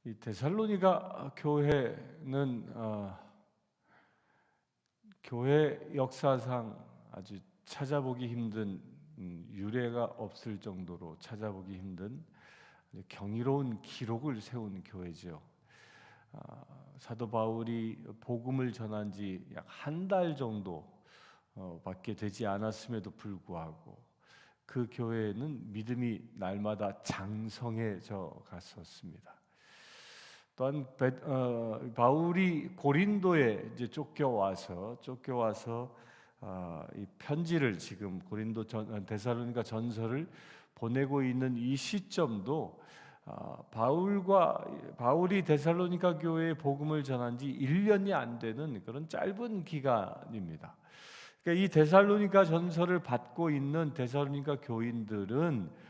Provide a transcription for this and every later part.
이 데살로니가 교회는 교회 역사상 아주 찾아보기 힘든 유례가 없을 정도로 찾아보기 힘든 경이로운 기록을 세운 교회죠. 사도 바울이 복음을 전한 지 약 한 달 정도 밖에 되지 않았음에도 불구하고 그 교회는 믿음이 날마다 장성해져 갔었습니다. 또한 바울이 고린도에 이제 쫓겨와서 이 편지를 지금 데살로니가 전서를 보내고 있는 이 시점도 바울이 데살로니가 교회에 복음을 전한 지 1년이 안 되는 그런 짧은 기간입니다. 그러니까 이 데살로니가 전서를 받고 있는 데살로니가 교인들은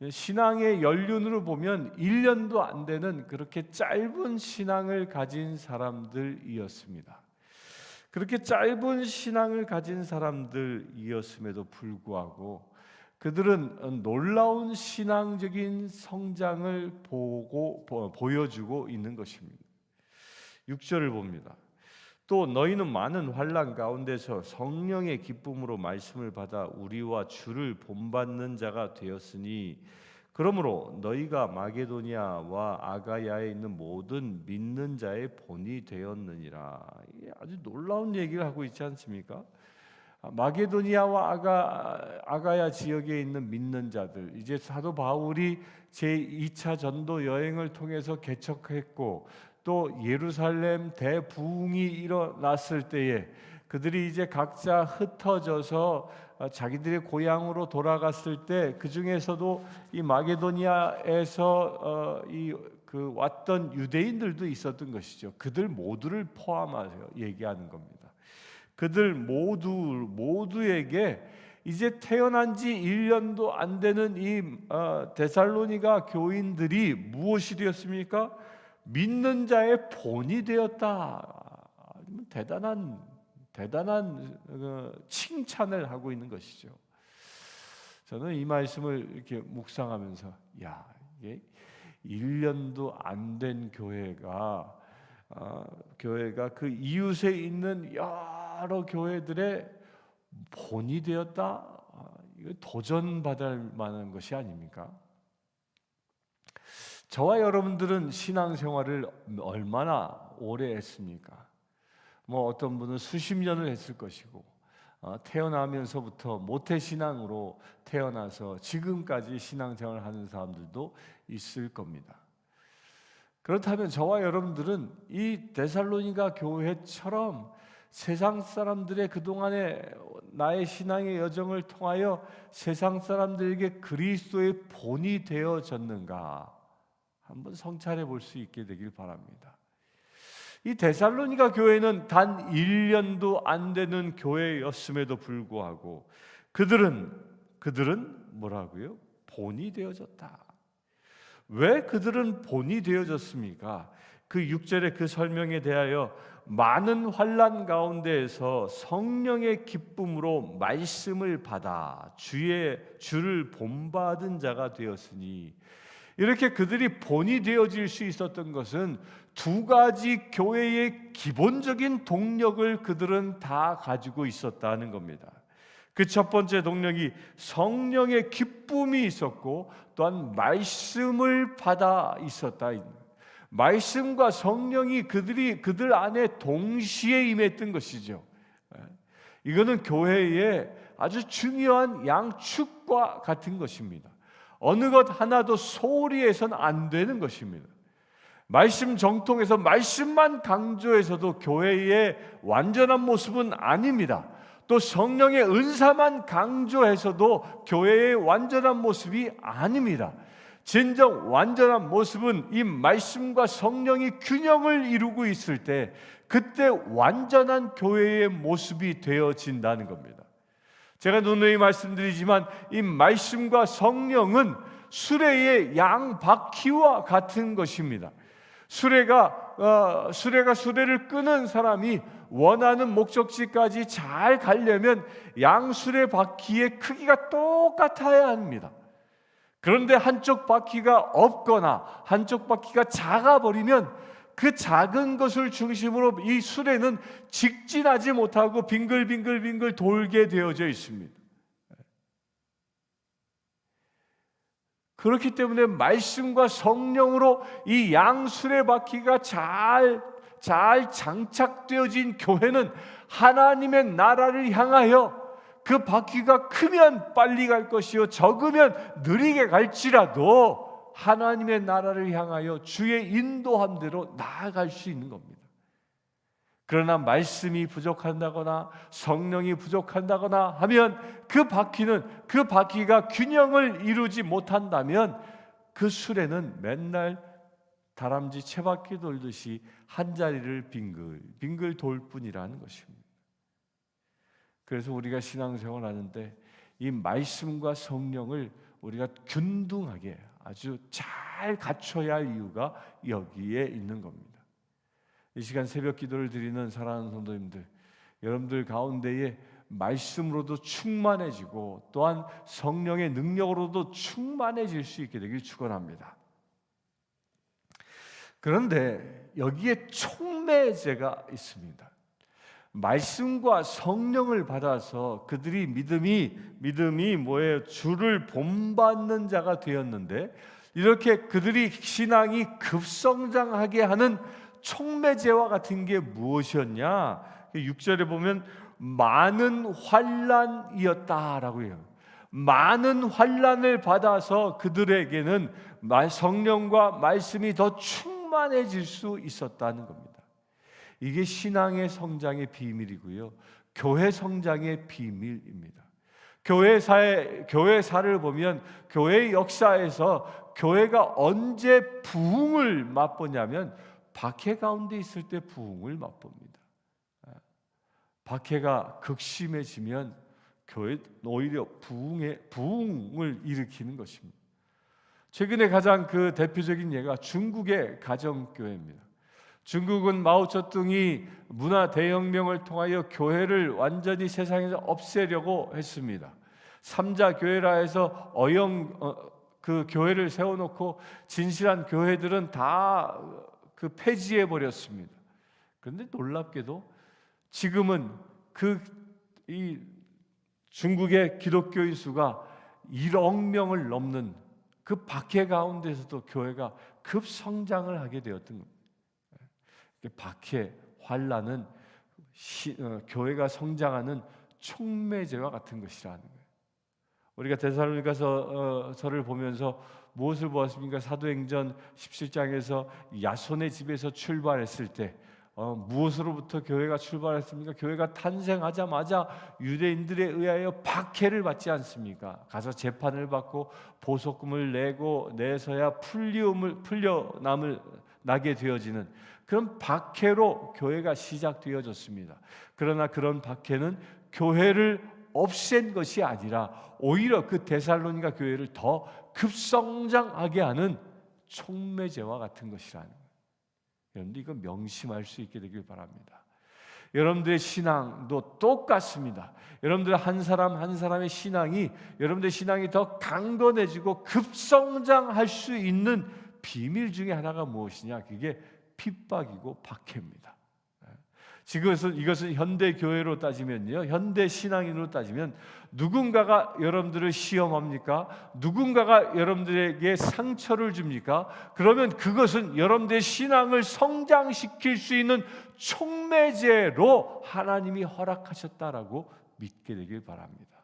신앙의 연륜으로 보면 1년도 안 되는 그렇게 짧은 신앙을 가진 사람들이었습니다. 그렇게 짧은 신앙을 가진 사람들이었음에도 불구하고 그들은 놀라운 신앙적인 성장을 보여주고 있는 것입니다. 6절을 봅니다. 또 너희는 많은 환난 가운데서 성령의 기쁨으로 말씀을 받아 우리와 주를 본받는 자가 되었으니 그러므로 너희가 마게도니아와 아가야에 있는 모든 믿는 자의 본이 되었느니라. 아주 놀라운 얘기를 하고 있지 않습니까? 마게도니아와 아가야 지역에 있는 믿는 자들, 이제 사도 바울이 제2차 전도 여행을 통해서 개척했고 또 예루살렘 대부흥이 일어났을 때에 그들이 이제 각자 흩어져서 자기들의 고향으로 돌아갔을 때 그 중에서도 이 마게도니아에서 왔던 유대인들도 있었던 것이죠. 그들 모두를 포함하여 얘기하는 겁니다. 그들 모두에게 이제 태어난 지 1년도 안 되는 이 데살로니가 교인들이 무엇이 되었습니까? 믿는 자의 본이 되었다. 대단한 칭찬을 하고 있는 것이죠. 저는 이 말씀을 이렇게 묵상하면서 이게 1년도 안 된 교회가 그 이웃에 있는 여러 교회들의 본이 되었다. 이거 도전받을 만한 것이 아닙니까? 저와 여러분들은 신앙생활을 얼마나 오래 했습니까? 어떤 분은 수십 년을 했을 것이고 태어나면서부터 모태신앙으로 태어나서 지금까지 신앙생활을 하는 사람들도 있을 겁니다. 그렇다면 저와 여러분들은 이 데살로니가 교회처럼 세상 사람들의 그동안의 나의 신앙의 여정을 통하여 세상 사람들에게 그리스도의 본이 되어졌는가? 한번 성찰해 볼 수 있게 되길 바랍니다. 이 데살로니가 교회는 단 1년도 안 되는 교회였음에도 불구하고 그들은 뭐라고요? 본이 되어졌다. 왜 그들은 본이 되어졌습니까? 그 6절의 그 설명에 대하여 많은 환난 가운데에서 성령의 기쁨으로 말씀을 받아 주를 본받은 자가 되었으니, 이렇게 그들이 본이 되어질 수 있었던 것은 두 가지 교회의 기본적인 동력을 그들은 다 가지고 있었다는 겁니다. 그 첫 번째 동력이 성령의 기쁨이 있었고 또한 말씀을 받아 있었다. 말씀과 성령이 그들 안에 동시에 임했던 것이죠. 이거는 교회의 아주 중요한 양축과 같은 것입니다. 어느 것 하나도 소홀히 해서는 안 되는 것입니다. 말씀 정통에서 말씀만 강조해서도 교회의 완전한 모습은 아닙니다. 또 성령의 은사만 강조해서도 교회의 완전한 모습이 아닙니다. 진정 완전한 모습은 이 말씀과 성령이 균형을 이루고 있을 때 그때 완전한 교회의 모습이 되어진다는 겁니다. 제가 누누이 말씀드리지만 이 말씀과 성령은 수레의 양바퀴와 같은 것입니다. 수레가 수레를 끄는 사람이 원하는 목적지까지 잘 가려면 양 수레 바퀴의 크기가 똑같아야 합니다. 그런데 한쪽 바퀴가 없거나 한쪽 바퀴가 작아버리면 그 작은 것을 중심으로 이 수레는 직진하지 못하고 빙글빙글 돌게 되어져 있습니다. 그렇기 때문에 말씀과 성령으로 이 양수레 바퀴가 잘 장착되어진 교회는 하나님의 나라를 향하여 그 바퀴가 크면 빨리 갈 것이요 적으면 느리게 갈지라도 하나님의 나라를 향하여 주의 인도함대로 나아갈 수 있는 겁니다. 그러나 말씀이 부족한다거나 성령이 부족한다거나 하면 그 바퀴가 균형을 이루지 못한다면 그 수레는 맨날 다람쥐 채바퀴 돌듯이 한 자리를 빙글 돌 뿐이라는 것입니다. 그래서 우리가 신앙생활 하는데 이 말씀과 성령을 우리가 균등하게 아주 잘 갖춰야 할 이유가 여기에 있는 겁니다. 이 시간 새벽 기도를 드리는 사랑하는 성도님들, 여러분들 가운데에 말씀으로도 충만해지고 또한 성령의 능력으로도 충만해질 수 있게 되길 축원합니다. 그런데 여기에 촉매제가 있습니다. 말씀과 성령을 받아서 그들이 믿음이 뭐예요? 주를 본받는 자가 되었는데 이렇게 그들이 신앙이 급성장하게 하는 촉매제와 같은 게 무엇이었냐? 6절에 보면 많은 환난이었다라고 해요. 많은 환난을 받아서 그들에게는 성령과 말씀이 더 충만해질 수 있었다는 겁니다. 이게 신앙의 성장의 비밀이고요, 교회 성장의 비밀입니다. 교회사를 보면 교회 역사에서 교회가 언제 부흥을 맛보냐면 박해 가운데 있을 때 부흥을 맛봅니다. 박해가 극심해지면 교회 오히려 부흥을 일으키는 것입니다. 최근에 가장 그 대표적인 예가 중국의 가정교회입니다. 중국은 마오쩌둥이 문화 대혁명을 통하여 교회를 완전히 세상에서 없애려고 했습니다. 삼자 교회라 해서 그 교회를 세워놓고 진실한 교회들은 다 그 폐지해 버렸습니다. 그런데 놀랍게도 지금은 이 중국의 기독교인 수가 1억 명을 넘는 그 박해 가운데서도 교회가 급성장을 하게 되었던 겁니다. 박해, 환난은 교회가 성장하는 촉매제와 같은 것이라는 거예요. 우리가 데살로니가서를 보면서 무엇을 보았습니까? 사도행전 17장에서 야손의 집에서 출발했을 때 무엇으로부터 교회가 출발했습니까? 교회가 탄생하자마자 유대인들에 의하여 박해를 받지 않습니까? 가서 재판을 받고 보석금을 내서야 풀려남을 나게 되어지는 그런 박해로 교회가 시작되어졌습니다. 그러나 그런 박해는 교회를 없앤 것이 아니라 오히려 그 데살로니가 교회를 더 급성장하게 하는 촉매제와 같은 것이라는 거예요. 여러분들 이거 명심할 수 있게 되길 바랍니다. 여러분들의 신앙도 똑같습니다. 여러분들 한 사람 한 사람의 여러분들의 신앙이 더 강건해지고 급성장할 수 있는 비밀 중에 하나가 무엇이냐? 그게 핍박이고 박해입니다. 이것은 현대 교회로 따지면요, 현대 신앙인으로 따지면 누군가가 여러분들을 시험합니까? 누군가가 여러분들에게 상처를 줍니까? 그러면 그것은 여러분들의 신앙을 성장시킬 수 있는 촉매제로 하나님이 허락하셨다라고 믿게 되길 바랍니다.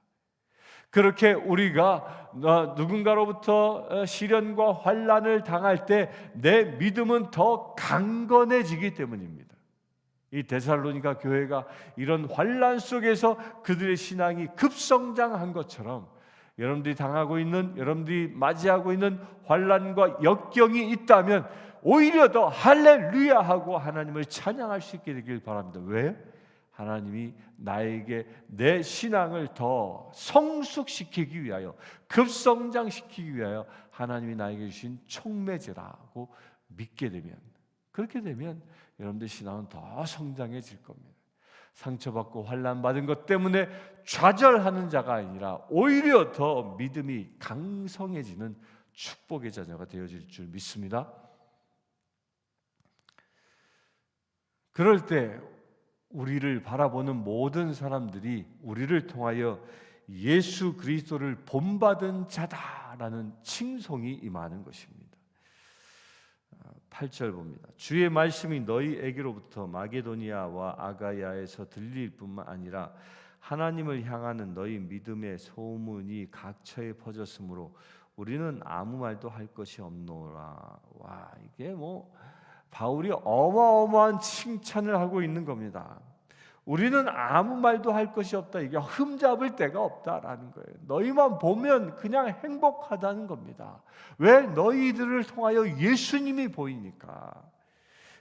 그렇게 우리가 누군가로부터 시련과 환난을 당할 때 내 믿음은 더 강건해지기 때문입니다. 이 데살로니가 교회가 이런 환난 속에서 그들의 신앙이 급성장한 것처럼 여러분들이 맞이하고 있는 환난과 역경이 있다면 오히려 더 할렐루야하고 하나님을 찬양할 수 있게 되길 바랍니다. 왜? 하나님이 나에게 내 신앙을 더 성숙시키기 위하여, 급성장시키기 위하여 하나님이 나에게 주신 촉매제라고 믿게 되면, 그렇게 되면 여러분들 신앙은 더 성장해질 겁니다. 상처받고 환난받은 것 때문에 좌절하는 자가 아니라 오히려 더 믿음이 강성해지는 축복의 자녀가 되어질 줄 믿습니다. 그럴 때 우리를 바라보는 모든 사람들이 우리를 통하여 예수 그리스도를 본받은 자다라는 칭송이 임하는 것입니다. 8절 봅니다. 주의 말씀이 너희에게로부터 마게도니아와 아가야에서 들릴 뿐만 아니라 하나님을 향하는 너희 믿음의 소문이 각처에 퍼졌으므로 우리는 아무 말도 할 것이 없노라. 와, 이게 바울이 어마어마한 칭찬을 하고 있는 겁니다. 우리는 아무 말도 할 것이 없다. 이게 흠잡을 데가 없다라는 거예요. 너희만 보면 그냥 행복하다는 겁니다. 왜? 너희들을 통하여 예수님이 보이니까.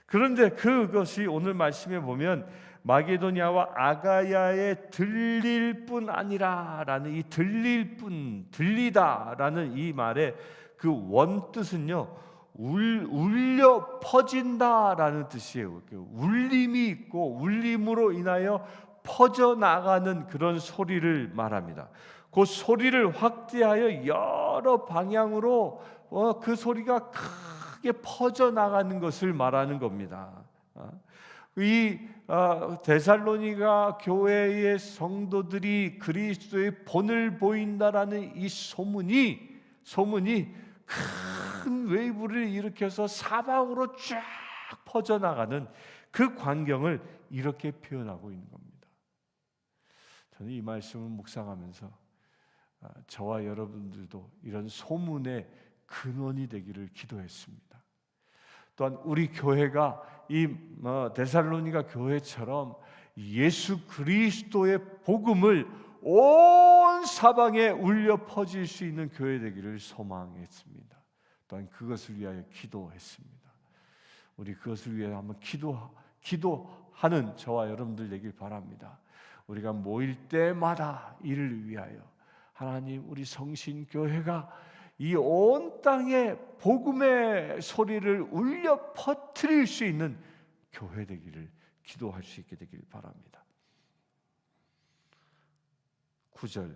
그런데 그것이 오늘 말씀에 보면 마게도니아와 아가야에 들릴 뿐 아니라라는 이 들릴 뿐, 들리다라는 이 말의 그 원뜻은요, 울려 퍼진다라는 뜻이에요. 울림이 있고 울림으로 인하여 퍼져나가는 그런 소리를 말합니다. 그 소리를 확대하여 여러 방향으로 그 소리가 크게 퍼져나가는 것을 말하는 겁니다. 이 데살로니가 교회의 성도들이 그리스도의 본을 보인다라는 이 소문이 큰 웨이브를 일으켜서 사방으로 쫙 퍼져나가는 그 광경을 이렇게 표현하고 있는 겁니다. 저는 이 말씀을 묵상하면서 저와 여러분들도 이런 소문의 근원이 되기를 기도했습니다. 또한 우리 교회가 이 데살로니가 교회처럼 예수 그리스도의 복음을 온 사방에 울려 퍼질 수 있는 교회 되기를 소망했습니다. 또한 그것을 위하여 기도했습니다. 우리 그것을 위하여 한번 기도하는 저와 여러분들 되길 바랍니다. 우리가 모일 때마다 이를 위하여 하나님, 우리 성신교회가 이 온 땅에 복음의 소리를 울려 퍼뜨릴 수 있는 교회 되기를 기도할 수 있게 되길 바랍니다. 9절,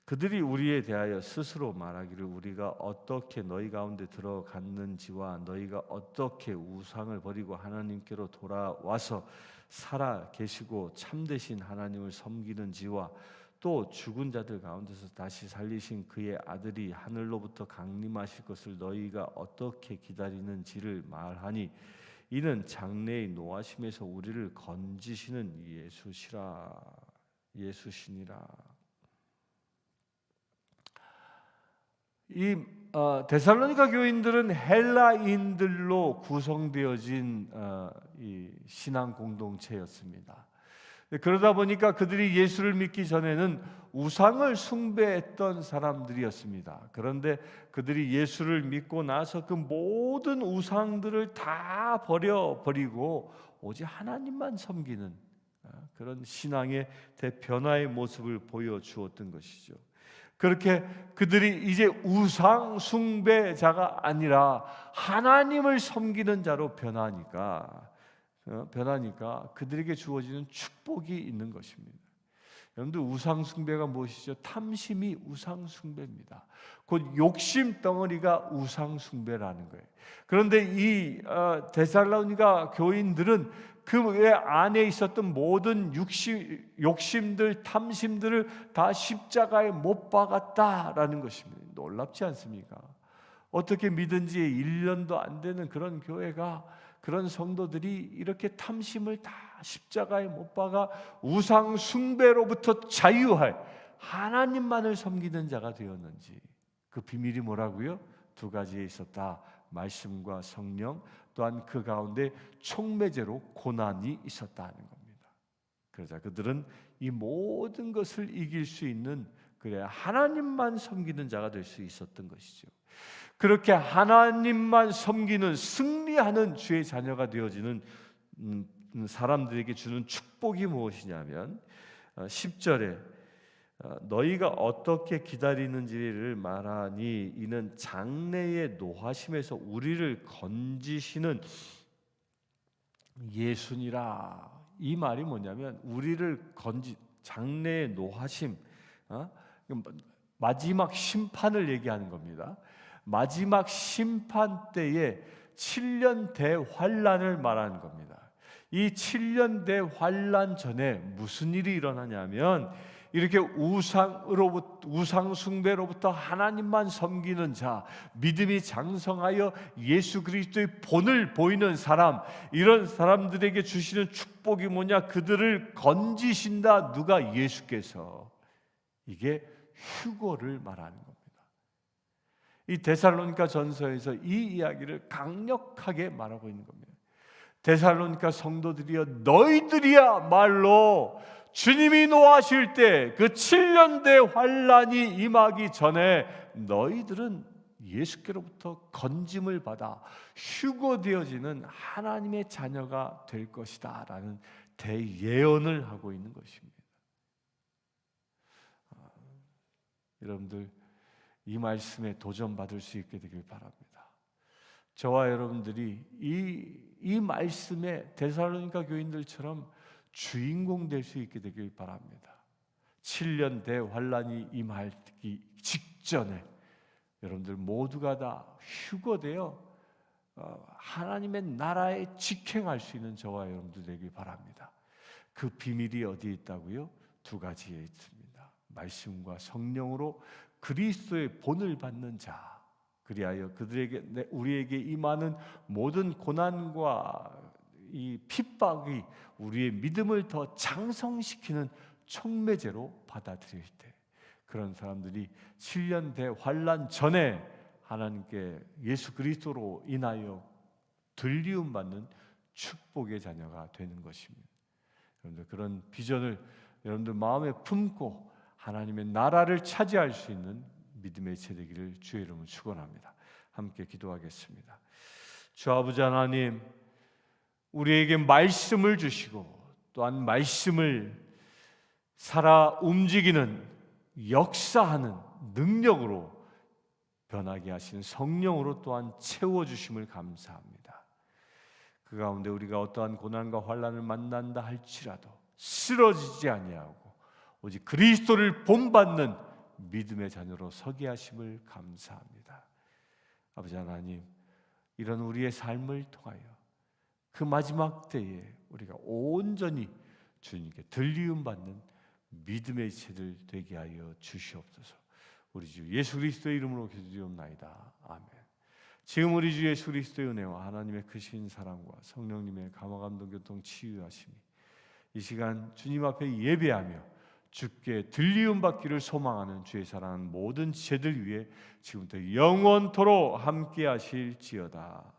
그들이 우리에 대하여 스스로 말하기를 우리가 어떻게 너희 가운데 들어갔는지와 너희가 어떻게 우상을 버리고 하나님께로 돌아와서 살아 계시고 참되신 하나님을 섬기는지와 또 죽은 자들 가운데서 다시 살리신 그의 아들이 하늘로부터 강림하실 것을 너희가 어떻게 기다리는지를 말하니 이는 장래의 노하심에서 우리를 건지시는 예수시니라. 이 데살로니가 교인들은 헬라인들로 구성되어진 이 신앙 공동체였습니다. 그러다 보니까 그들이 예수를 믿기 전에는 우상을 숭배했던 사람들이었습니다. 그런데 그들이 예수를 믿고 나서 그 모든 우상들을 다 버리고 오직 하나님만 섬기는 그런 신앙의 대변화의 모습을 보여주었던 것이죠. 그렇게 그들이 이제 우상 숭배자가 아니라 하나님을 섬기는 자로 변하니까 그들에게 주어지는 축복이 있는 것입니다. 여러분들, 우상 숭배가 무엇이죠? 탐심이 우상 숭배입니다. 곧 욕심 덩어리가 우상 숭배라는 거예요. 그런데 이 데살로니가 교인들은 그 안에 있었던 모든 욕심들, 탐심들을 다 십자가에 못 박았다라는 것입니다. 놀랍지 않습니까? 어떻게 믿은지 1년도 안 되는 그런 교회가, 그런 성도들이 이렇게 탐심을 다 십자가에 못 박아 우상 숭배로부터 자유할 하나님만을 섬기는 자가 되었는지, 그 비밀이 뭐라고요? 두 가지에 있었다. 말씀과 성령, 또한 그 가운데 촉매제로 고난이 있었다는 겁니다. 그러자 그들은 이 모든 것을 이길 수 있는, 그래야 하나님만 섬기는 자가 될 수 있었던 것이죠. 그렇게 하나님만 섬기는, 승리하는 주의 자녀가 되어지는 사람들에게 주는 축복이 무엇이냐면 10절에 너희가 어떻게 기다리는지를 말하니 이는 장래의 노하심에서 우리를 건지시는 예수니라. 이 말이 뭐냐면 우리를 장래의 노하심, 마지막 심판을 얘기하는 겁니다. 마지막 심판 때에 7년 대환란을 말하는 겁니다. 이 7년 대환란 전에 무슨 일이 일어나냐면 이렇게 우상 숭배로부터 하나님만 섬기는 자, 믿음이 장성하여 예수 그리스도의 본을 보이는 사람, 이런 사람들에게 주시는 축복이 뭐냐? 그들을 건지신다. 누가? 예수께서. 이게 휴거를 말하는 겁니다. 이 데살로니가 전서에서 이 이야기를 강력하게 말하고 있는 겁니다. 데살로니가 성도들이여, 너희들이야말로 주님이 노하실 때 그 7년 대 환란이 임하기 전에 너희들은 예수께로부터 건짐을 받아 휴거되어지는 하나님의 자녀가 될 것이다 라는 대예언을 하고 있는 것입니다. 여러분들 이 말씀에 도전받을 수 있게 되길 바랍니다. 저와 여러분들이 이 말씀에 데살로니가 교인들처럼 주인공 될 수 있게 되길 바랍니다. 7년 대환란이 임하기 직전에 여러분들 모두가 다 휴거되어 하나님의 나라에 직행할 수 있는 저와 여러분들 되길 바랍니다. 그 비밀이 어디에 있다고요? 두 가지에 있습니다. 말씀과 성령으로 그리스도의 본을 받는 자, 그리하여 그들에게 우리에게 임하는 모든 고난과 이 핍박이 우리의 믿음을 더 장성시키는 촉매제로 받아들일 때, 그런 사람들이 7년 대환란 전에 하나님께 예수 그리스도로 인하여 들리움 받는 축복의 자녀가 되는 것입니다. 여러분들 그런 비전을 여러분들 마음에 품고 하나님의 나라를 차지할 수 있는 믿음의 세대기를 주의 이름으로 축원합니다. 함께 기도하겠습니다. 주 아버지 하나님, 우리에게 말씀을 주시고 또한 말씀을 살아 움직이는 역사하는 능력으로 변하게 하시는 성령으로 또한 채워주심을 감사합니다. 그 가운데 우리가 어떠한 고난과 환난을 만난다 할지라도 쓰러지지 아니하고 오직 그리스도를 본받는 믿음의 자녀로 서게 하심을 감사합니다. 아버지 하나님, 이런 우리의 삶을 통하여 그 마지막 때에 우리가 온전히 주님께 들리움 받는 믿음의 세대들 되게 하여 주시옵소서. 우리 주 예수 그리스도의 이름으로 기도드리옵나이다. 아멘. 지금 우리 주 예수 그리스도의 은혜와 하나님의 크신 사랑과 성령님의 감화 감동 교통 치유하심이 이 시간 주님 앞에 예배하며 주께 들리움 받기를 소망하는 주의 사랑하는 모든 지체들 위해 지금부터 영원토록 함께 하실지어다.